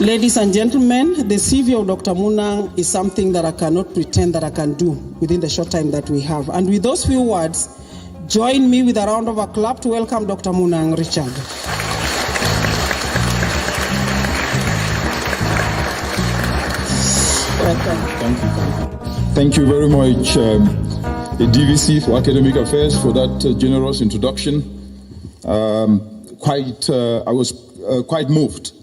Ladies and gentlemen, the CV of Dr. Munang is something that I cannot pretend that I can do within the short time that we have. And with those few words, join me with a round of applause to welcome Dr. Munang Richard. Thank you. Thank you very much, the DVC for Academic Affairs, for that generous introduction. I was quite moved.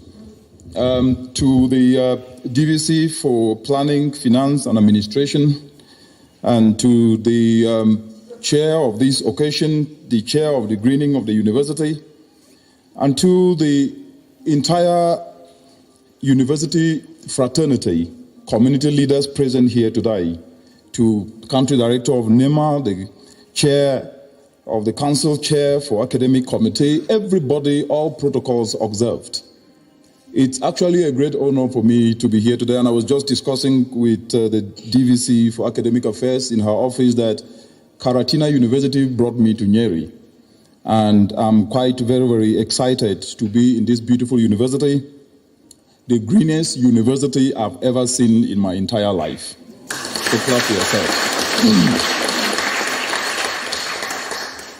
To the DVC for Planning, Finance and Administration, and to the chair of this occasion, the chair of the greening of the university, and to the entire university fraternity, community leaders present here today, to country director of NEMA, the chair of the council chair for academic committee, everybody, all protocols observed. It's actually a great honor for me to be here today, and I was just discussing with the DVC for Academic Affairs in her office that Karatina University brought me to Nyeri, and I'm quite very, very excited to be in this beautiful university, the greenest university I've ever seen in my entire life. So clap for yourself.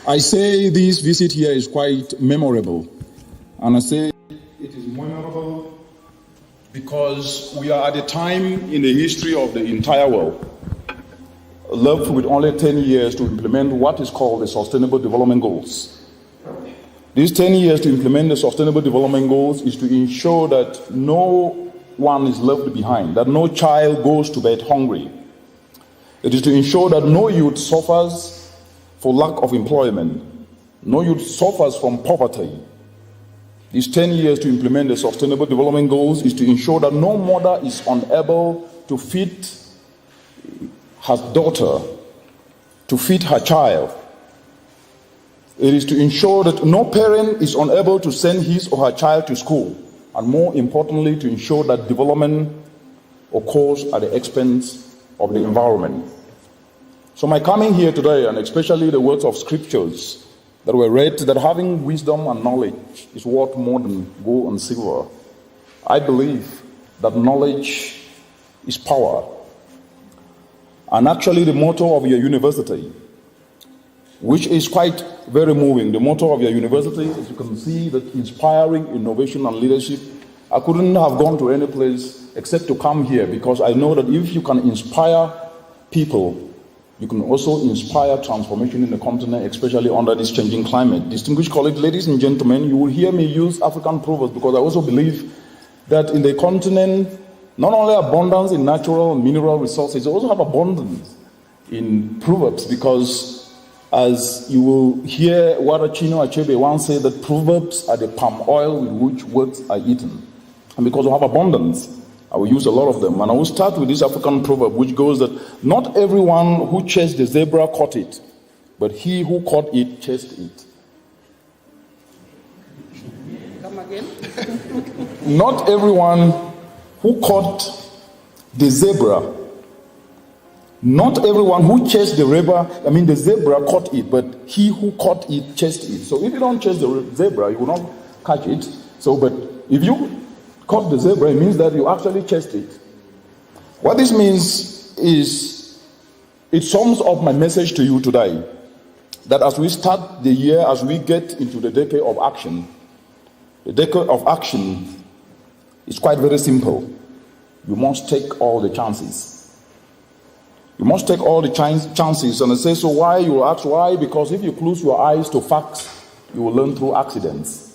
I say this visit here is quite memorable, and I say it is memorable because we are at a time in the history of the entire world left with only 10 years to implement what is called the Sustainable Development Goals. These 10 years to implement the Sustainable Development Goals is to ensure that no one is left behind, that no child goes to bed hungry. It is to ensure that no youth suffers for lack of employment, no youth suffers from poverty. These 10 years to implement the Sustainable Development Goals is to ensure that no mother is unable to feed her daughter, to feed her child. It is to ensure that no parent is unable to send his or her child to school, and more importantly, to ensure that development occurs at the expense of the environment. So my coming here today, and especially the words of scriptures that were read, that having wisdom and knowledge is worth more than gold and silver. I believe that knowledge is power. And actually the motto of your university, which is quite very moving, the motto of your university, as you can see, that inspiring innovation and leadership. I couldn't have gone to any place except to come here, because I know that if you can inspire people, you can also inspire transformation in the continent, especially under this changing climate. Distinguished colleagues, ladies and gentlemen, you will hear me use African proverbs because I also believe that in the continent, not only abundance in natural and mineral resources, you also have abundance in proverbs, because as you will hear Warachino Achebe once say that proverbs are the palm oil with which words are eaten. And because we have abundance, I will use a lot of them. And I will start with this African proverb, which goes that not everyone who chased the zebra caught it, but he who caught it chased it. Come again? Not everyone who caught the zebra, not everyone who chased the zebra caught it, but he who caught it chased it. So if you don't chase the zebra, you will not catch it. So, but if you caught the zebra, it means that you actually chased it. What this means is, it sums up my message to you today, that as we start the year, as we get into the decade of action, the decade of action is quite very simple. You must take all the chances. You must take all the chances. And I say, so why? You will ask why? Because if you close your eyes to facts, you will learn through accidents.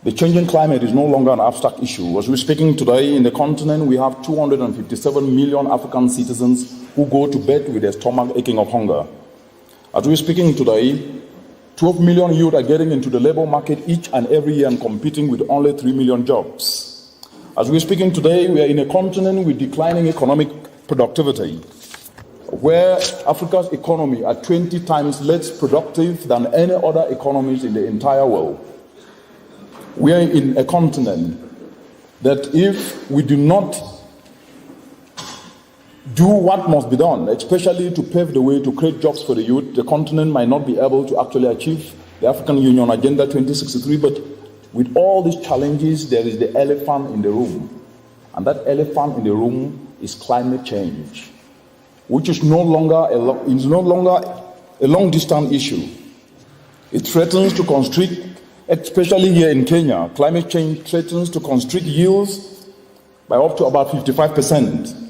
The changing climate is no longer an abstract issue. As we're speaking today, in the continent, we have 257 million African citizens who go to bed with their stomach aching of hunger. As we're speaking today, 12 million youth are getting into the labor market each and every year and competing with only 3 million jobs. As we're speaking today, we are in a continent with declining economic productivity, where Africa's economy are 20 times less productive than any other economies in the entire world. We are in a continent that if we do not do what must be done, especially to pave the way to create jobs for the youth, the continent might not be able to actually achieve the African Union Agenda 2063, but with all these challenges, there is the elephant in the room. And that elephant in the room is climate change, which is no longer a long-distance issue. It threatens to constrict, especially here in Kenya, climate change threatens to constrict yields by up to about 55%.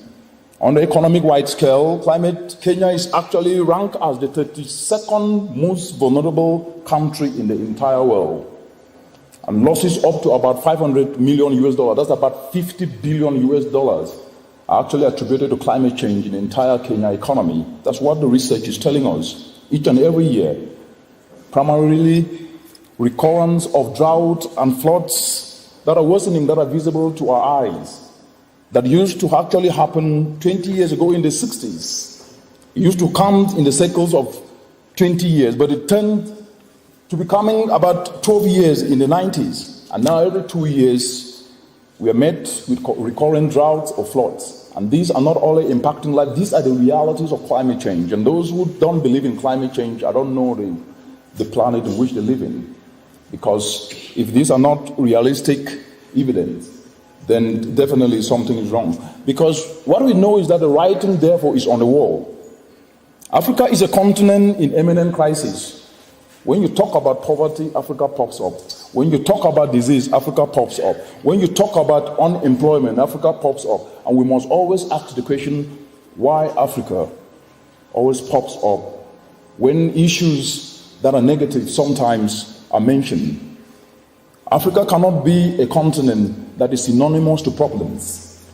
On the economic-wide scale, Kenya is actually ranked as the 32nd most vulnerable country in the entire world. And losses up to about $500 million US, that's about $50 billion US, are actually attributed to climate change in the entire Kenya economy. That's what the research is telling us each and every year. Primarily, recurrence of drought and floods that are worsening, that are visible to our eyes, that used to actually happen 20 years ago in the 60s. It used to come in the cycles of 20 years, but it turned to becoming about 12 years in the 90s. And now every 2 years, we are met with recurrent droughts or floods. And these are not only impacting life, these are the realities of climate change. And those who don't believe in climate change, I don't know the planet in which they live in. Because if these are not realistic evidence, then definitely something is wrong. Because what we know is that the writing, therefore, is on the wall. Africa is a continent in imminent crisis. When you talk about poverty, Africa pops up. When you talk about disease, Africa pops up. When you talk about unemployment, Africa pops up. And we must always ask the question, why Africa always pops up when issues that are negative sometimes are mentioned. Africa cannot be a continent that is synonymous to problems.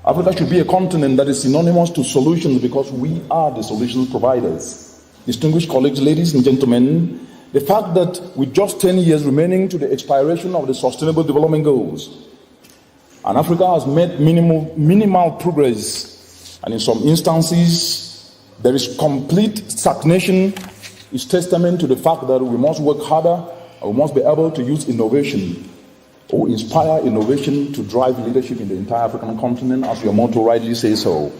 Africa should be a continent that is synonymous to solutions, because we are the solutions providers. Distinguished colleagues, ladies and gentlemen, the fact that with just 10 years remaining to the expiration of the Sustainable Development Goals, and Africa has made minimal progress, and in some instances there is complete stagnation, is testament to the fact that we must work harder and we must be able to use innovation or inspire innovation to drive leadership in the entire African continent, as your motto rightly says so.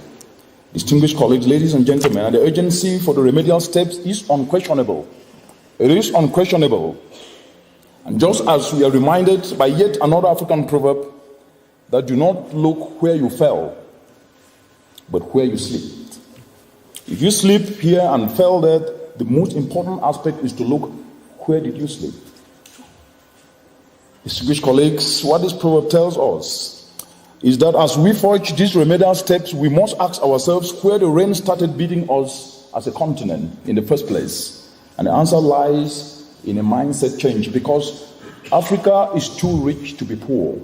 Distinguished colleagues, ladies and gentlemen, and the urgency for the remedial steps is unquestionable. It is unquestionable. And just as we are reminded by yet another African proverb, that do not look where you fell, but where you slipped. If you slip here and fell there, the most important aspect is to look, where did you slip? Distinguished colleagues, what this proverb tells us is that as we forge these remedial steps, we must ask ourselves where the rain started beating us as a continent in the first place. And the answer lies in a mindset change, because Africa is too rich to be poor.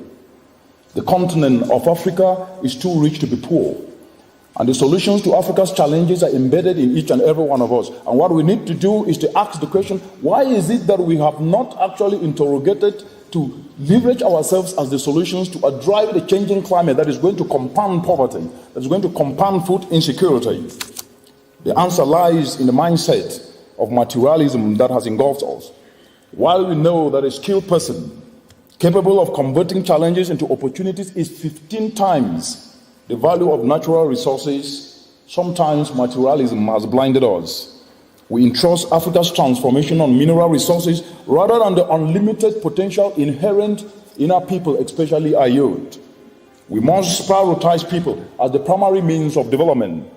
The continent of Africa is too rich to be poor. And the solutions to Africa's challenges are embedded in each and every one of us. And what we need to do is to ask the question, why is it that we have not actually interrogated to leverage ourselves as the solutions to drive the changing climate that is going to compound poverty, that is going to compound food insecurity? The answer lies in the mindset of materialism that has engulfed us. While we know that a skilled person capable of converting challenges into opportunities is 15 times the value of natural resources, sometimes materialism has blinded us. We entrust Africa's transformation on mineral resources rather than the unlimited potential inherent in our people, especially our youth. We must prioritize people as the primary means of development,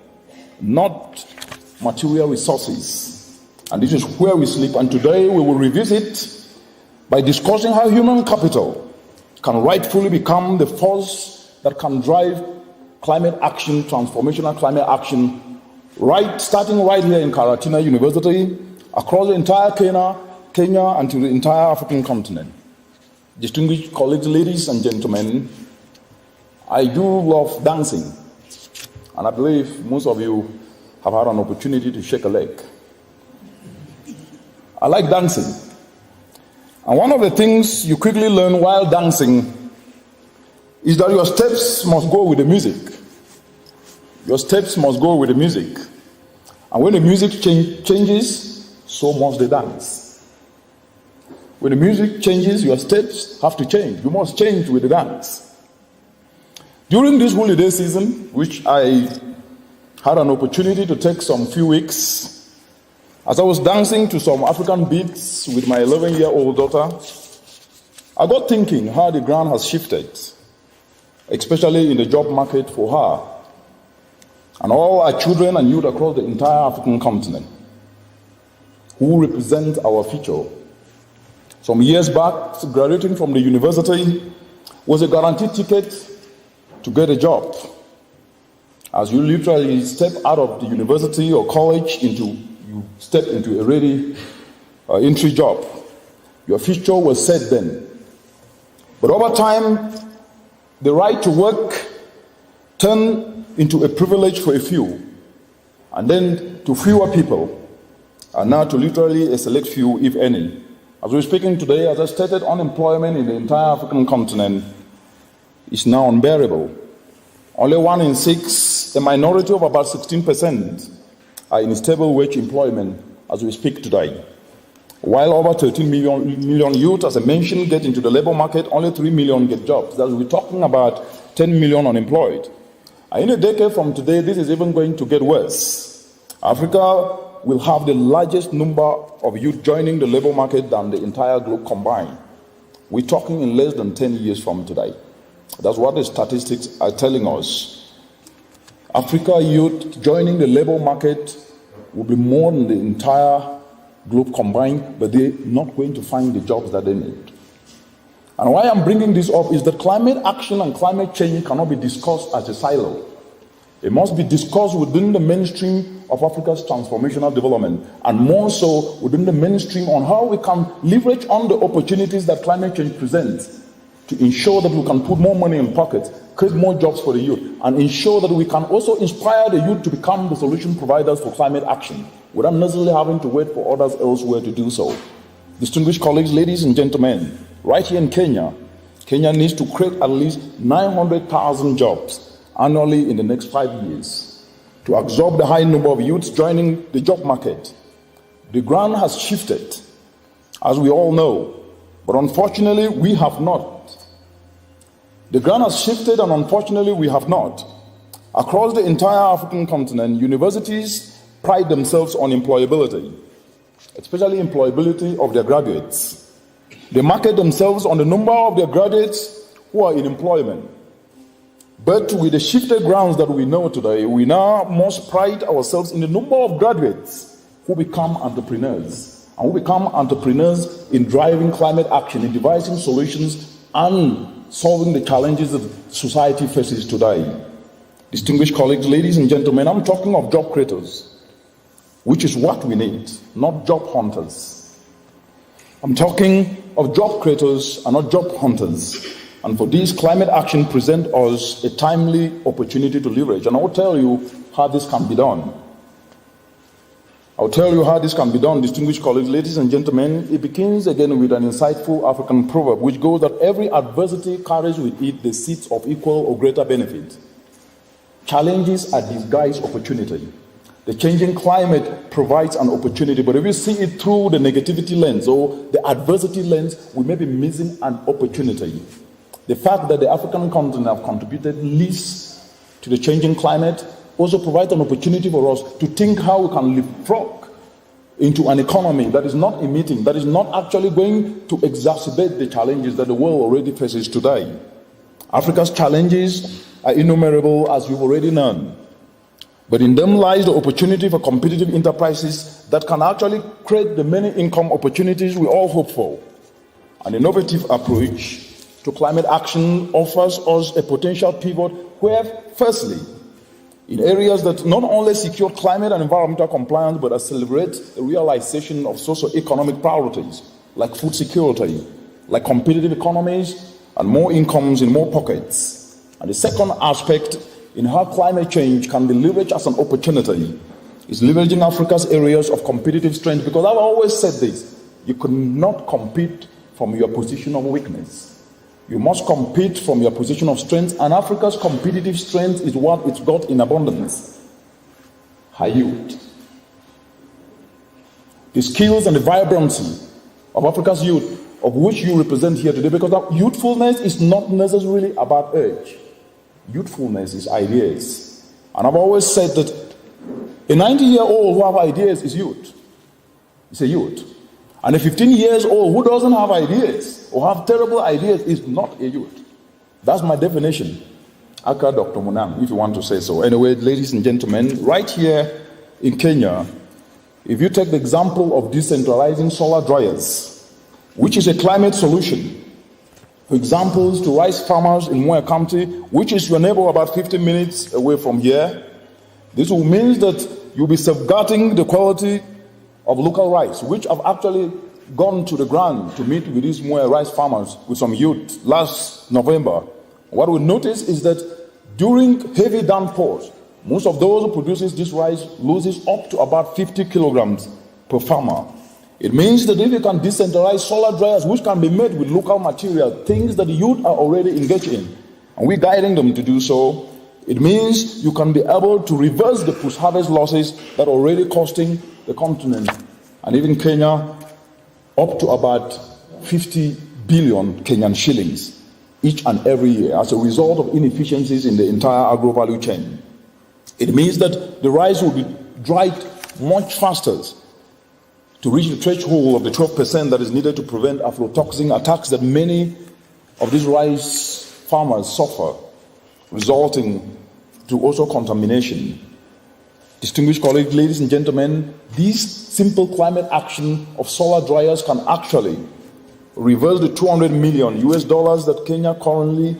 not material resources. And this is where we sleep. And today we will revisit by discussing how human capital can rightfully become the force that can drive climate action, transformational climate action, starting right here in Karatina University, across the entire Kenya and to the entire African continent. Distinguished colleagues, ladies and gentlemen, I do love dancing, and I believe most of you have had an opportunity to shake a leg. I like dancing, and one of the things you quickly learn while dancing is that your steps must go with the music. Your steps must go with the music. And when the music changes, so must the dance. When the music changes, your steps have to change. You must change with the dance. During this holiday season, which I had an opportunity to take some few weeks, as I was dancing to some African beats with my 11-year-old daughter, I got thinking how the ground has shifted, especially in the job market for her and all our children and youth across the entire African continent who represent our future. Some years back, graduating from the university was a guaranteed ticket to get a job. As you literally step out of the university or college you step into a ready entry job. Your future was set then. But over time, the right to work turned into a privilege for a few, and then to fewer people, and now to literally a select few, if any. As we're speaking today, as I stated, unemployment in the entire African continent is now unbearable. Only 1 in 6, a minority of about 16%, are in stable wage employment as we speak today. While over 13 million youth, as I mentioned, get into the labor market, only 3 million get jobs. That we're talking about 10 million unemployed. And in a decade from today, this is even going to get worse. Africa will have the largest number of youth joining the labor market than the entire globe combined. We're talking in less than 10 years from today. That's what the statistics are telling us. Africa youth joining the labor market will be more than the entire globe combined, but they're not going to find the jobs that they need. And why I'm bringing this up is that climate action and climate change cannot be discussed as a silo. It must be discussed within the mainstream of Africa's transformational development, and more so within the mainstream on how we can leverage on the opportunities that climate change presents to ensure that we can put more money in pockets, create more jobs for the youth, and ensure that we can also inspire the youth to become the solution providers for climate action without necessarily having to wait for others elsewhere to do so. Distinguished colleagues, ladies and gentlemen, right here in Kenya needs to create at least 900,000 jobs annually in the next 5 years to absorb the high number of youths joining the job market. The ground has shifted, as we all know, but unfortunately we have not. The ground has shifted, and unfortunately we have not. Across the entire African continent, universities pride themselves on employability, especially employability of their graduates. They market themselves on the number of their graduates who are in employment. But with the shifted grounds that we know today, we now must pride ourselves in the number of graduates who become entrepreneurs, and who become entrepreneurs in driving climate action, in devising solutions, and solving the challenges that society faces today. Distinguished colleagues, ladies and gentlemen, I'm talking of job creators, which is what we need, not job hunters. I'm talking of job creators and not job hunters. And for this, climate action presents us a timely opportunity to leverage. And I'll tell you how this can be done. Distinguished colleagues, ladies and gentlemen. It begins again with an insightful African proverb, which goes that every adversity carries with it the seeds of equal or greater benefit. Challenges are disguised opportunity. The changing climate provides an opportunity, but if we see it through the negativity lens or the adversity lens, we may be missing an opportunity. The fact that the African continent have contributed least to the changing climate also provides an opportunity for us to think how we can leapfrog into an economy that is not emitting, that is not actually going to exacerbate the challenges that the world already faces today. Africa's challenges are innumerable, as we've already known. But in them lies the opportunity for competitive enterprises that can actually create the many income opportunities we all hope for. An innovative approach to climate action offers us a potential pivot where, firstly, in areas that not only secure climate and environmental compliance, but accelerate the realization of socio-economic priorities like food security, like competitive economies, and more incomes in more pockets. And the second aspect in how climate change can be leveraged as an opportunity is leveraging Africa's areas of competitive strength, because I've always said this: you cannot compete from your position of weakness. You must compete from your position of strength, and Africa's competitive strength is what it's got in abundance: her youth. The skills and the vibrancy of Africa's youth, of which you represent here today, because youthfulness is not necessarily about age. Youthfulness is ideas. And I've always said that a 90-year-old who have ideas is youth. It's a youth. And a 15 years old who doesn't have ideas or have terrible ideas is not a youth. That's my definition. Aka Dr. Munang, if you want to say so. Anyway, ladies and gentlemen, right here in Kenya, if you take the example of decentralizing solar dryers, which is a climate solution, for examples to rice farmers in Moya County, which is your neighbor about 15 minutes away from here, this will mean that you'll be safeguarding the quality of local rice, which have actually gone to the ground to meet with these Moya rice farmers with some youth last November. What we notice is that during heavy downpours, most of those who produces this rice loses up to about 50 kilograms per farmer. It means that if you can decentralize solar dryers, which can be made with local material, things that the youth are already engaged in, and we're guiding them to do so, it means you can be able to reverse the post-harvest losses that are already costing the continent, and even Kenya, up to about 50 billion Kenyan shillings each and every year as a result of inefficiencies in the entire agro-value chain. It means that the rice will be dried much faster to reach the threshold of the 12% that is needed to prevent aflatoxin attacks that many of these rice farmers suffer, resulting to also contamination. Distinguished colleagues, ladies and gentlemen, this simple climate action of solar dryers can actually reverse the $200 million that Kenya currently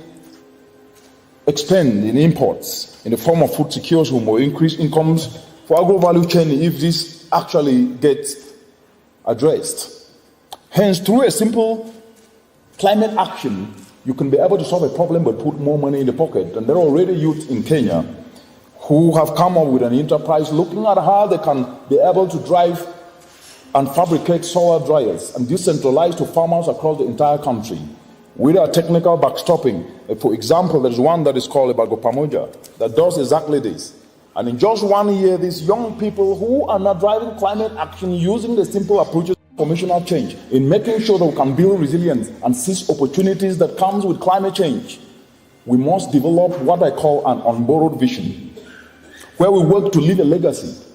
expend in imports in the form of food security or increased incomes for agro-value chain if this actually gets addressed. Hence, through a simple climate action, you can be able to solve a problem but put more money in the pocket. And there are already youth in Kenya who have come up with an enterprise looking at how they can be able to drive and fabricate solar dryers and decentralize to farmers across the entire country with a technical backstopping. For example, there's one that is called Ibago Pamoja that does exactly this. And in just 1 year, these young people who are not driving climate action using the simple approaches of formational change in making sure that we can build resilience and seize opportunities that comes with climate change, we must develop what I call an unborrowed vision, where we work to leave a legacy,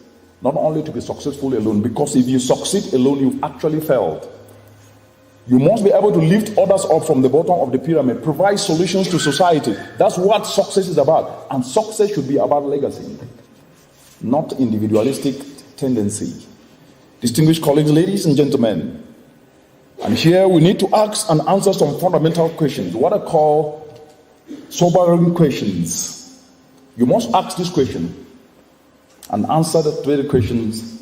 not only to be successful alone, because if you succeed alone, you've actually failed. You must be able to lift others up from the bottom of the pyramid, provide solutions to society. That's what success is about. And success should be about legacy, not individualistic tendency. Distinguished colleagues, ladies and gentlemen, and here we need to ask and answer some fundamental questions, what I call sobering questions. You must ask this question and answer the 20 questions.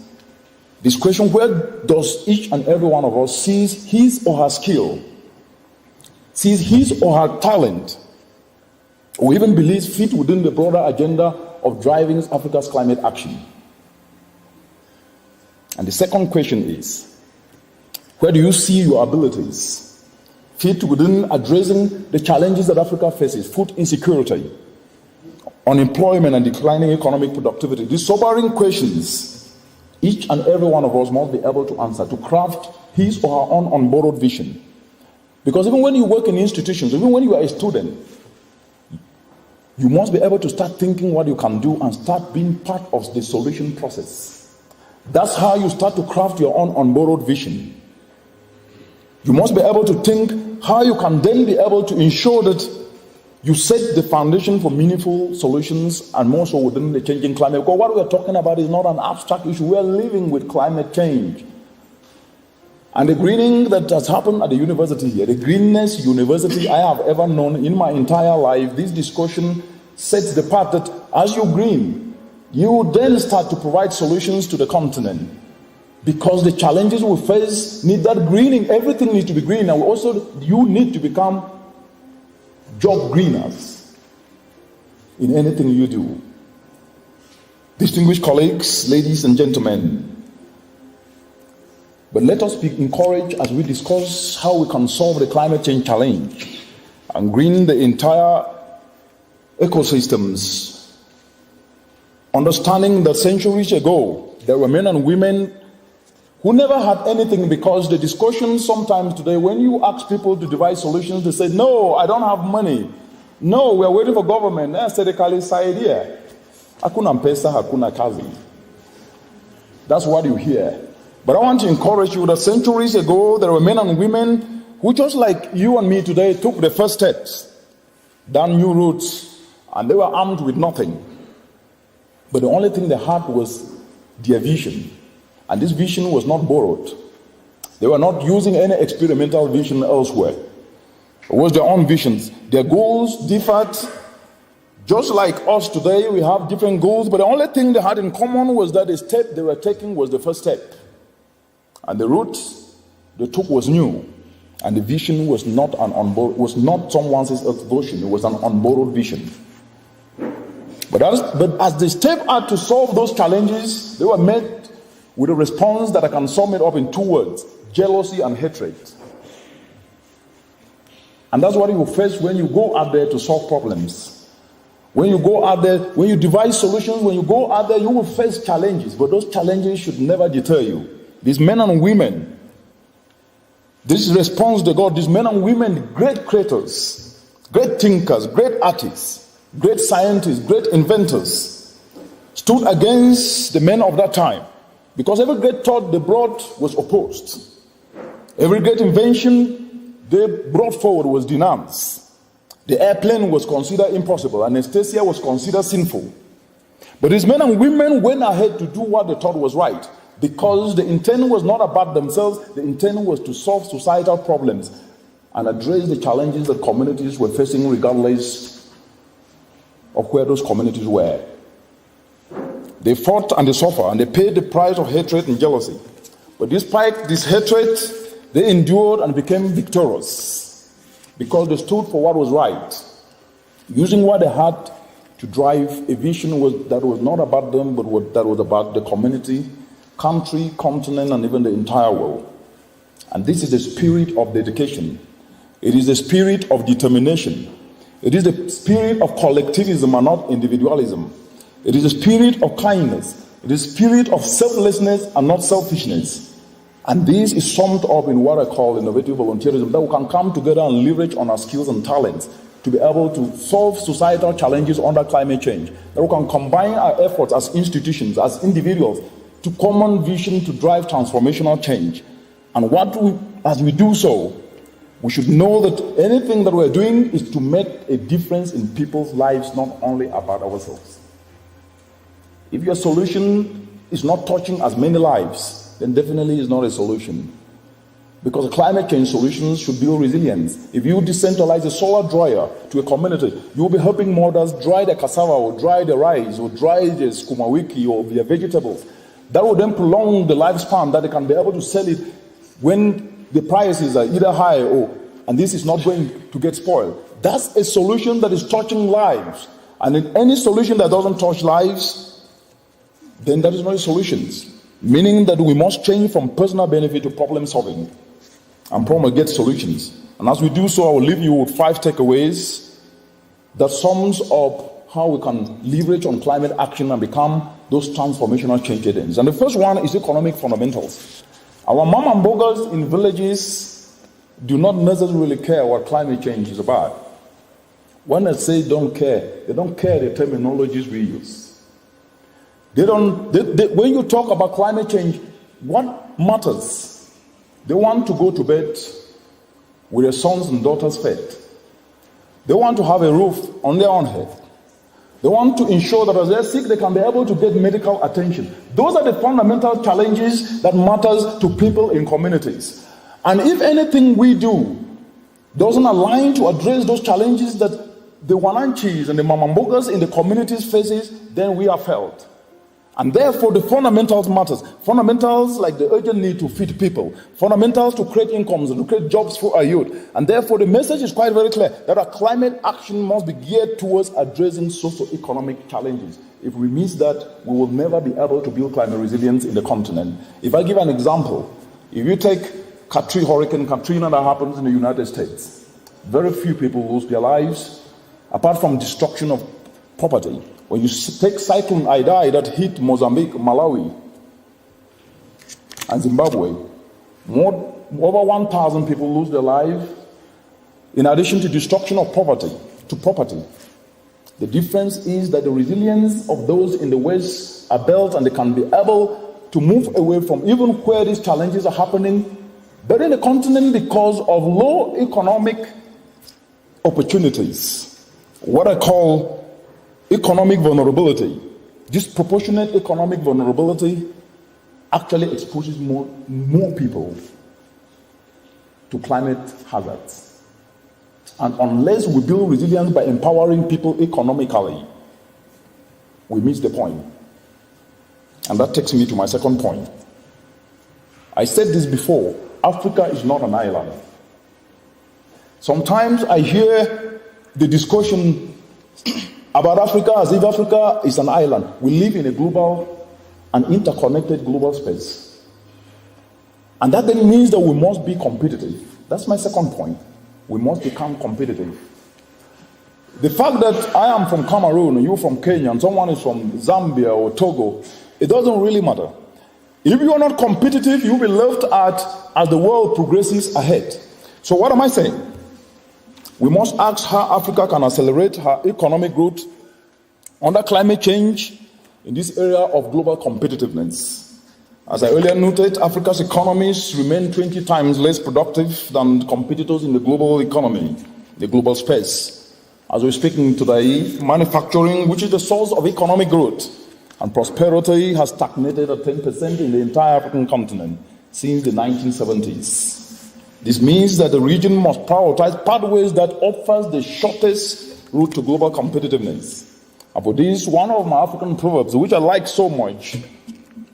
This question, where does each and every one of us sees his or her skill, sees his or her talent, or even believes fit within the broader agenda of driving Africa's climate action? And the second question is, where do you see your abilities fit within addressing the challenges that Africa faces, food insecurity, unemployment, and declining economic productivity? These sobering questions, each and every one of us must be able to answer, to craft his or her own unborrowed vision. Because even when you work in institutions, even when you are a student, you must be able to start thinking what you can do and start being part of the solution process. That's how you start to craft your own unborrowed vision. You must be able to think how you can then be able to ensure that you set the foundation for meaningful solutions, and more so within the changing climate. Because what we are talking about is not an abstract issue. We are living with climate change. And the greening that has happened at the university here, the greenest university I have ever known in my entire life, this discussion sets the path that as you green, you then start to provide solutions to the continent. Because the challenges we face need that greening. Everything needs to be green. And also, you need to become job greeners in anything you do. Distinguished colleagues, ladies and gentlemen, but let us be encouraged as we discuss how we can solve the climate change challenge and green the entire ecosystems, understanding that centuries ago there were men and women who never had anything, because the discussion sometimes today, when you ask people to devise solutions, they say, no, I don't have money. No, we're waiting for government. Hakuna mpesa, hakuna kazi. That's what you hear. But I want to encourage you that centuries ago, there were men and women who, just like you and me today, took the first steps down new routes, and they were armed with nothing. But the only thing they had was their vision. And this vision was not borrowed. They were not using any experimental vision elsewhere. It was their own visions. Their goals differed. Just like us today, we have different goals, but the only thing they had in common was that the step they were taking was the first step. And the route they took was new. And the vision was not someone else's vision, it was an unborrowed vision. But as they stepped out to solve those challenges, they were met with a response that I can sum it up in 2 words: jealousy and hatred. And that's what you will face when you go out there to solve problems. When you go out there, when you devise solutions, when you go out there, you will face challenges, but those challenges should never deter you. These men and women, this response to God, these men and women, great creators, great thinkers, great artists, great scientists, great inventors, stood against the men of that time, because every great thought they brought was opposed. Every great invention they brought forward was denounced. The airplane was considered impossible. Anesthesia was considered sinful. But these men and women went ahead to do what they thought was right, because the intent was not about themselves. The intent was to solve societal problems and address the challenges that communities were facing, regardless of where those communities were. They fought and they suffered, and they paid the price of hatred and jealousy. But despite this hatred, they endured and became victorious, because they stood for what was right, using what they had to drive a vision that was not about them, but that was about the community, country, continent, and even the entire world. And this is the spirit of dedication. It is the spirit of determination. It is the spirit of collectivism and not individualism. It is the spirit of kindness. It is the spirit of selflessness and not selfishness. And this is summed up in what I call innovative volunteerism, that we can come together and leverage on our skills and talents to be able to solve societal challenges under climate change. That we can combine our efforts as institutions, as individuals, to common vision to drive transformational change. And as we do so, we should know that anything that we're doing is to make a difference in people's lives, not only about ourselves. If your solution is not touching as many lives, then definitely it's not a solution. Because climate change solutions should build resilience. If you decentralize a solar dryer to a community, you'll be helping mothers dry the cassava or dry the rice or dry the skumawiki or their vegetables. That will then prolong the lifespan, that they can be able to sell it when the prices are either high and this is not going to get spoiled. That's a solution that is touching lives. And in any solution that doesn't touch lives, then that is not a solution. Meaning that we must change from personal benefit to problem solving and promulgate solutions. And as we do so, I will leave you with 5 takeaways that sums up how we can leverage on climate action and become those transformational change agents. And the first one is economic fundamentals. Our mom and boggers in villages do not necessarily care what climate change is about. When I say don't care, they don't care the terminologies we use. When you talk about climate change, what matters? They want to go to bed with their sons and daughters fed. They want to have a roof on their own head. They want to ensure that as they're sick, they can be able to get medical attention. Those are the fundamental challenges that matters to people in communities. And if anything we do doesn't align to address those challenges that the Wananchis and the Mamambogas in the communities faces, then we are failed. And therefore, the fundamentals matters. Fundamentals like the urgent need to feed people. Fundamentals to create incomes and to create jobs for our youth. And therefore, the message is quite very clear that our climate action must be geared towards addressing socio-economic challenges. If we miss that, we will never be able to build climate resilience in the continent. If I give an example, if you take Hurricane Katrina that happens in the United States, very few people lose their lives, apart from destruction of property. When you take Cyclone Idai that hit Mozambique, Malawi, and Zimbabwe, over 1,000 people lose their lives, in addition to destruction of property. The difference is that the resilience of those in the West are built and they can be able to move away from even where these challenges are happening, burying the continent because of low economic opportunities, what I call economic vulnerability. Disproportionate economic vulnerability actually exposes more people to climate hazards. And unless we build resilience by empowering people economically, we miss the point. And that takes me to my second point. I said this before, Africa is not an island. Sometimes I hear the discussion about Africa as if Africa is an island. We live in a global and interconnected global space. And that then means that we must be competitive. That's my second point. We must become competitive. The fact that I am from Cameroon, and you're from Kenya, and someone is from Zambia or Togo, it doesn't really matter. If you are not competitive, you'll be left out as the world progresses ahead. So what am I saying? We must ask how Africa can accelerate her economic growth under climate change in this area of global competitiveness. As I earlier noted, Africa's economies remain 20 times less productive than competitors in the global economy, the global space. As we're speaking today, manufacturing, which is the source of economic growth and prosperity, has stagnated at 10% in the entire African continent since the 1970s. This means that the region must prioritize pathways that offers the shortest route to global competitiveness. And for this, one of my African proverbs, which I like so much,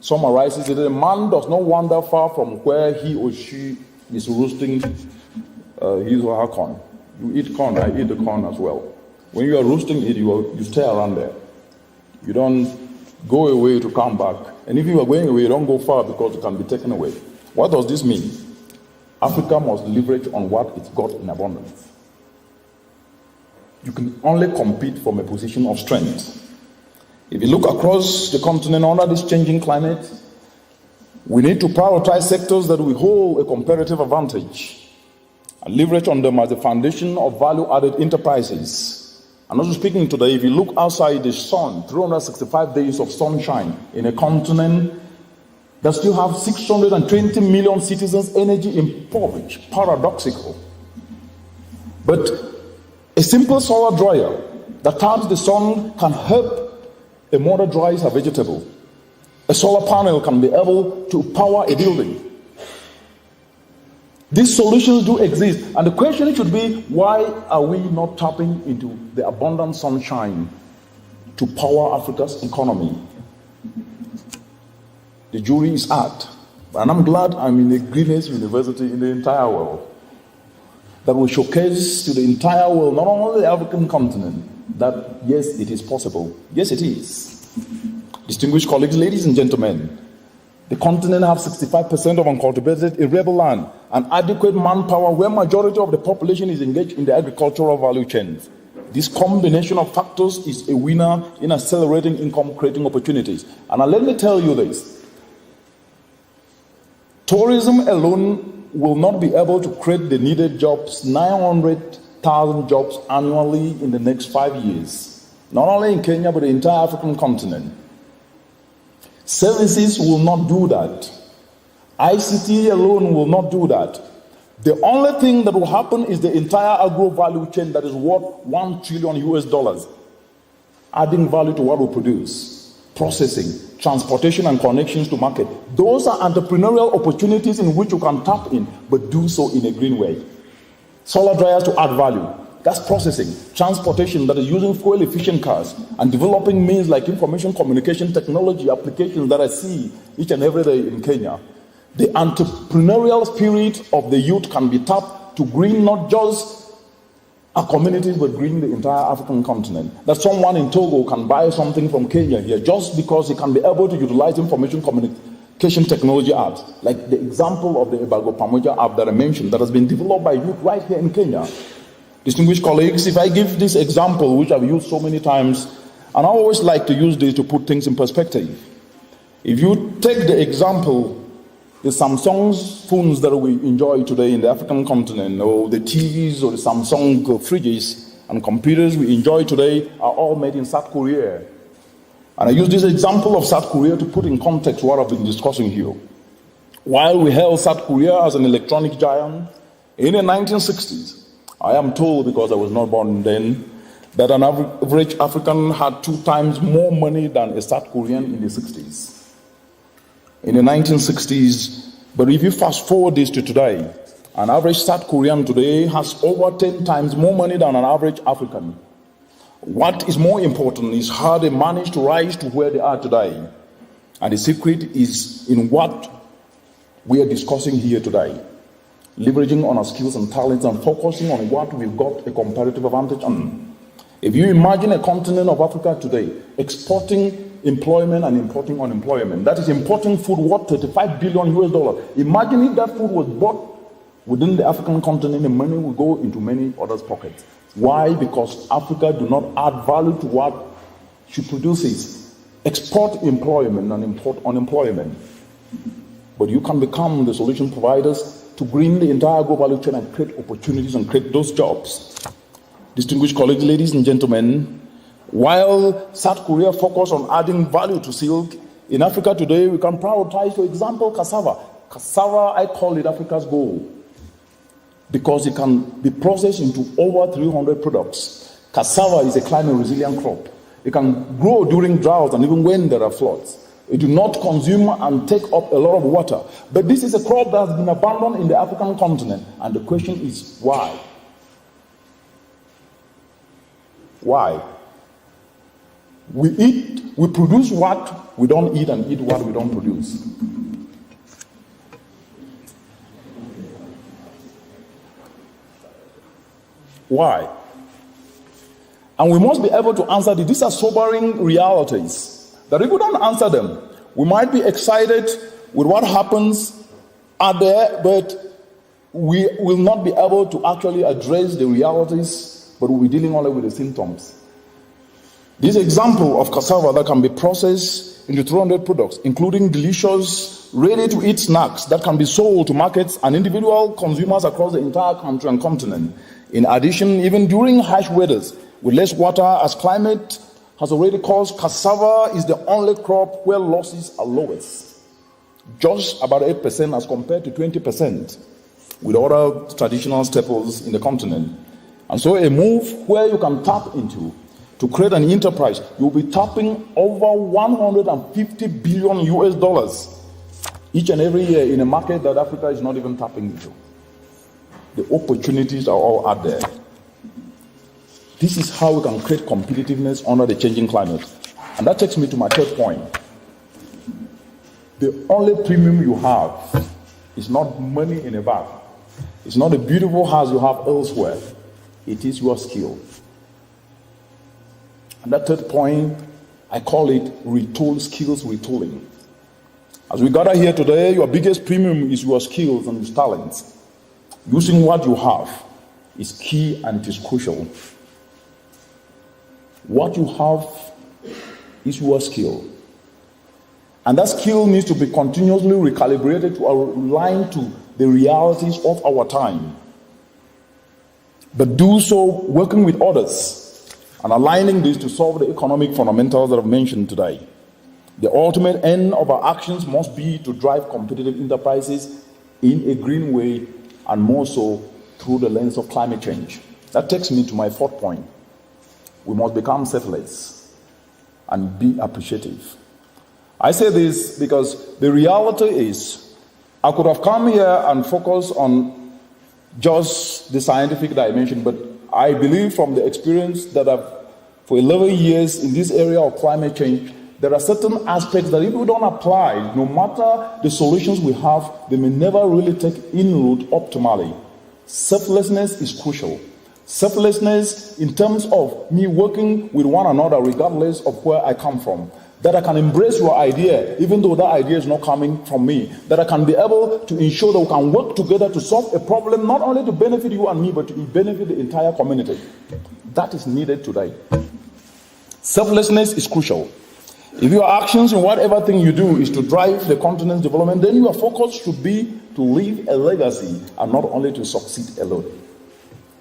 summarizes that a man does not wander far from where he or she is roasting his or her corn. You eat corn, I eat the corn as well. When you are roasting it, you stay around there. You don't go away to come back. And if you are going away, you don't go far because it can be taken away. What does this mean? Africa must leverage on what it's got in abundance. You can only compete from a position of strength. If you look across the continent under this changing climate, we need to prioritize sectors that will hold a comparative advantage and leverage on them as the foundation of value-added enterprises. And also speaking today, if you look outside the sun, 365 days of sunshine in a continent that still have 620 million citizens energy impoverished, paradoxical. But a simple solar dryer that taps the sun can help a mother dry her vegetable. A solar panel can be able to power a building. These solutions do exist, and the question should be, why are we not tapping into the abundant sunshine to power Africa's economy? The jury is out, and I'm glad I'm in the greenest university in the entire world that will showcase to the entire world, not only the African continent, that yes, it is possible. Yes, it is. Distinguished colleagues, ladies and gentlemen, the continent has 65% of uncultivated arable land and adequate manpower where majority of the population is engaged in the agricultural value chains. This combination of factors is a winner in accelerating income-creating opportunities. And let me tell you this. Tourism alone will not be able to create the needed jobs, 900,000 jobs annually in the next 5 years. Not only in Kenya, but the entire African continent. Services will not do that. ICT alone will not do that. The only thing that will happen is the entire agro value chain that is worth $1 trillion, adding value to what we produce. Processing, transportation, and connections to market. Those are entrepreneurial opportunities in which you can tap in, but do so in a green way. Solar dryers to add value. That's processing. Transportation that is using fuel-efficient cars and developing means like information communication technology applications that I see each and every day in Kenya. The entrepreneurial spirit of the youth can be tapped to green not just our communities, but green the entire African continent. That someone in Togo can buy something from Kenya here just because he can be able to utilize information communication technology apps, like the example of the Ebago Pamoja app that I mentioned that has been developed by youth right here in Kenya. Distinguished colleagues, if I give this example, which I've used so many times, and I always like to use this to put things in perspective. If you take the example, the Samsung phones that we enjoy today in the African continent, or the TVs or the Samsung fridges and computers we enjoy today are all made in South Korea. And I use this example of South Korea to put in context what I've been discussing here. While we held South Korea as an electronic giant in the 1960s, I am told, because I was not born then, that an average African had 2 times more money than a South Korean in the 60s. In the 1960s, but if you fast forward this to today, an average South Korean today has over 10 times more money than an average African. What is more important is how they managed to rise to where they are today. And the secret is in what we are discussing here today. Leveraging on our skills and talents and focusing on what we've got a comparative advantage on. If you imagine a continent of Africa today exporting employment and importing unemployment, that is importing food worth $35 billion US. Imagine if that food was bought within the African continent, the money will go into many others' pockets. Why? Because Africa do not add value to what she produces. Export employment and import unemployment. But you can become the solution providers to green the entire global value chain and create opportunities and create those jobs. Distinguished colleagues, ladies and gentlemen, while South Korea focused on adding value to silk, in Africa today we can prioritize, for example, cassava. Cassava, I call it Africa's gold, because it can be processed into over 300 products. Cassava is a climate resilient crop. It can grow during droughts and even when there are floods. It do not consume and take up a lot of water. But this is a crop that has been abandoned in the African continent. And the question is, why? Why? We produce what we don't eat and eat what we don't produce. Why? And we must be able to answer this. These are sobering realities that if we don't answer them, we might be excited with what happens out there, but we will not be able to actually address the realities, but we'll be dealing only with the symptoms. This example of cassava that can be processed into 300 products, including delicious, ready-to-eat snacks that can be sold to markets and individual consumers across the entire country and continent. In addition, even during harsh weathers, with less water as climate has already caused, cassava is the only crop where losses are lowest. Just about 8% as compared to 20% with other traditional staples in the continent. And so a move where you can tap into to create an enterprise, you'll be tapping over 150 billion US dollars each and every year in a market that Africa is not even tapping into. The opportunities are all out there. This is how we can create competitiveness under the changing climate. And that takes me to my third point. The only premium you have is not money in a bag. It's not a beautiful house you have elsewhere. It is your skill. And that third point, I call it retool skills retooling. As we gather here today, your biggest premium is your skills and your talents. Using what you have is key and it is crucial. What you have is your skill. And that skill needs to be continuously recalibrated to align to the realities of our time. But do so working with others and aligning this to solve the economic fundamentals that I've mentioned today. The ultimate end of our actions must be to drive competitive enterprises in a green way, and more so through the lens of climate change. That takes me to my fourth point. We must become selfless and be appreciative. I say this because the reality is, I could have come here and focused on just the scientific dimension, but I believe from the experience that I've for 11 years in this area of climate change, there are certain aspects that if we don't apply, no matter the solutions we have, they may never really take inroad optimally. Selflessness is crucial. Selflessness in terms of me working with one another regardless of where I come from. That I can embrace your idea even though that idea is not coming from me. That I can be able to ensure that we can work together to solve a problem not only to benefit you and me, but to benefit the entire community. That is needed today. Selflessness is crucial. If your actions in whatever thing you do is to drive the continent's development, then your focus should be to leave a legacy and not only to succeed alone.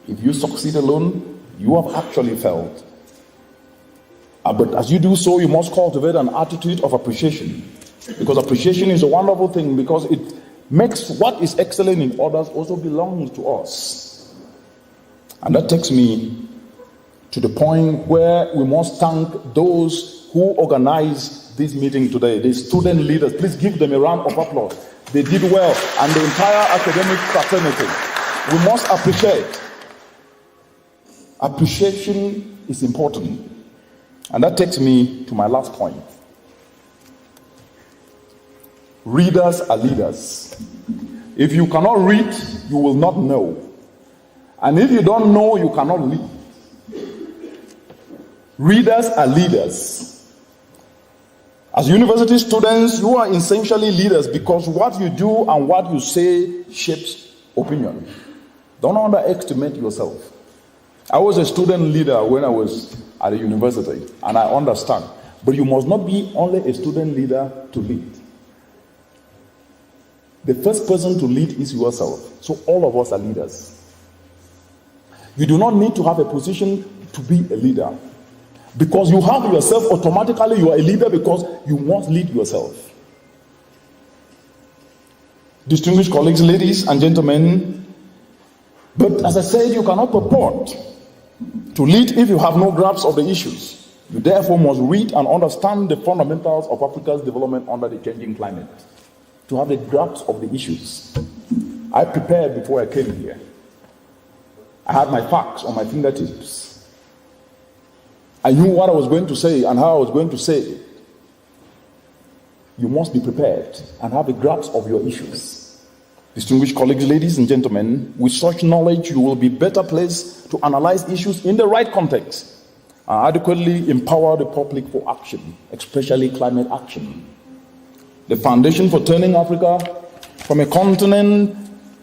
If you succeed alone, you have actually failed. But as you do so, you must cultivate an attitude of appreciation. Because appreciation is a wonderful thing, because it makes what is excellent in others also belong to us. And that takes me to the point where we must thank those who organized this meeting today, the student leaders. Please give them a round of applause. They did well, and the entire academic fraternity. We must appreciate. Appreciation is important. And that takes me to my last point. Readers are leaders. If you cannot read, you will not know. And if you don't know, you cannot lead. Readers are leaders. As university students, you are essentially leaders, because what you do and what you say shapes opinion. Don't underestimate yourself. I was a student leader when I was at a university, and I understand. But you must not be only a student leader to lead. The first person to lead is yourself. So all of us are leaders. You do not need to have a position to be a leader. Because you have yourself, automatically you are a leader, because you must lead yourself. Distinguished colleagues, ladies and gentlemen, but as I said, you cannot purport to lead if you have no grasp of the issues. You therefore must read and understand the fundamentals of Africa's development under the changing climate, to have a grasp of the issues. I prepared before I came here. I had my facts on my fingertips. I knew what I was going to say and how I was going to say it. You must be prepared and have a grasp of your issues. Distinguished colleagues, ladies and gentlemen, with such knowledge, you will be better placed to analyze issues in the right context and adequately empower the public for action, especially climate action. The foundation for turning Africa from a continent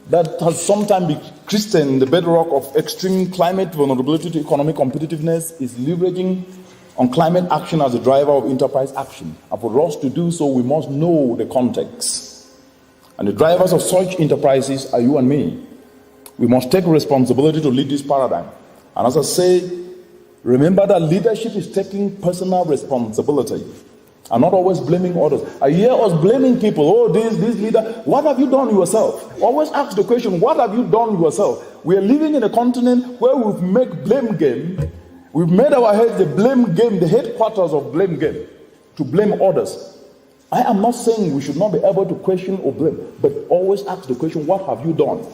that has sometimes been christened the bedrock of extreme climate vulnerability to economic competitiveness is leveraging on climate action as a driver of enterprise action. And for us to do so, we must know the context. And the drivers of such enterprises are you and me. We must take responsibility to lead this paradigm. And as I say, remember that leadership is taking personal responsibility and not always blaming others. I hear us blaming people. Oh, this leader. What have you done yourself? Always ask the question, what have you done yourself? We are living in a continent where we've made blame game. We've made our head the blame game, the headquarters of blame game, to blame others. I am not saying we should not be able to question or blame, but always ask the question, what have you done,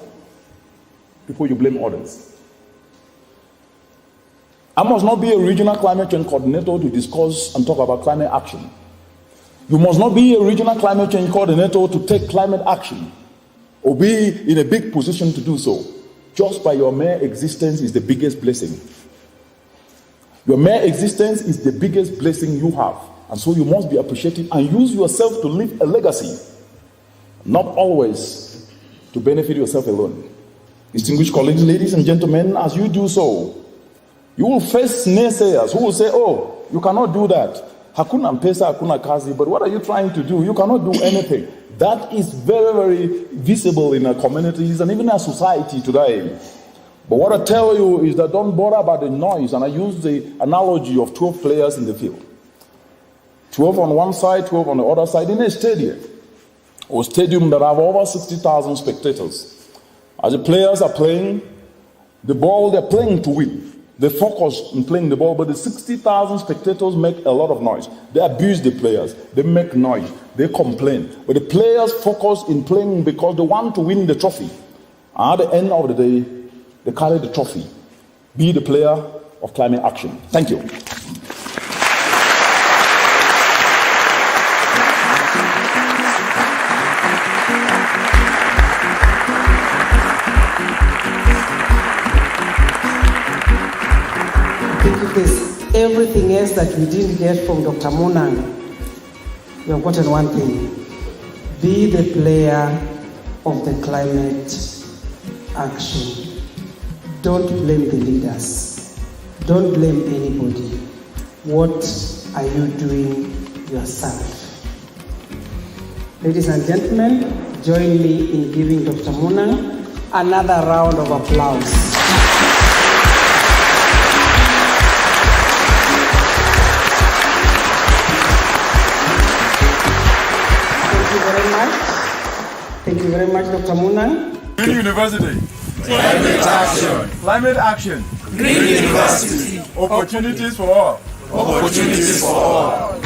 before you blame others. I must not be a regional climate change coordinator to discuss and talk about climate action. You must not be a regional climate change coordinator to take climate action or be in a big position to do so. Just by your mere existence is the biggest blessing. Your mere existence is the biggest blessing you have. And so you must be appreciative and use yourself to leave a legacy, not always to benefit yourself alone. Distinguished colleagues, ladies and gentlemen, as you do so, you will face naysayers who will say, oh, you cannot do that. Hakuna mpesa, hakuna kazi, but what are you trying to do? You cannot do anything. That is very, very visible in our communities and even our society today. But what I tell you is that don't bother about the noise. And I use the analogy of 12 players in the field. 12 on one side, 12 on the other side in a stadium. Or stadium that have over 60,000 spectators. As the players are playing, the ball they're playing to win. They focus on playing the ball, but the 60,000 spectators make a lot of noise. They abuse the players. They make noise. They complain. But the players focus in playing because they want to win the trophy. And at the end of the day, they carry the trophy. Be the player of climate action. Thank you. There's everything else that we didn't get from Dr. Munang. We have gotten one thing. Be the player of the climate action. Don't blame the leaders. Don't blame anybody. What are you doing yourself? Ladies and gentlemen, join me in giving Dr. Munang another round of applause. Thank you very much. Thank you very much, Dr. Munang. Green University. Climate action. Climate action. Green University. Opportunities for all. Opportunities for all.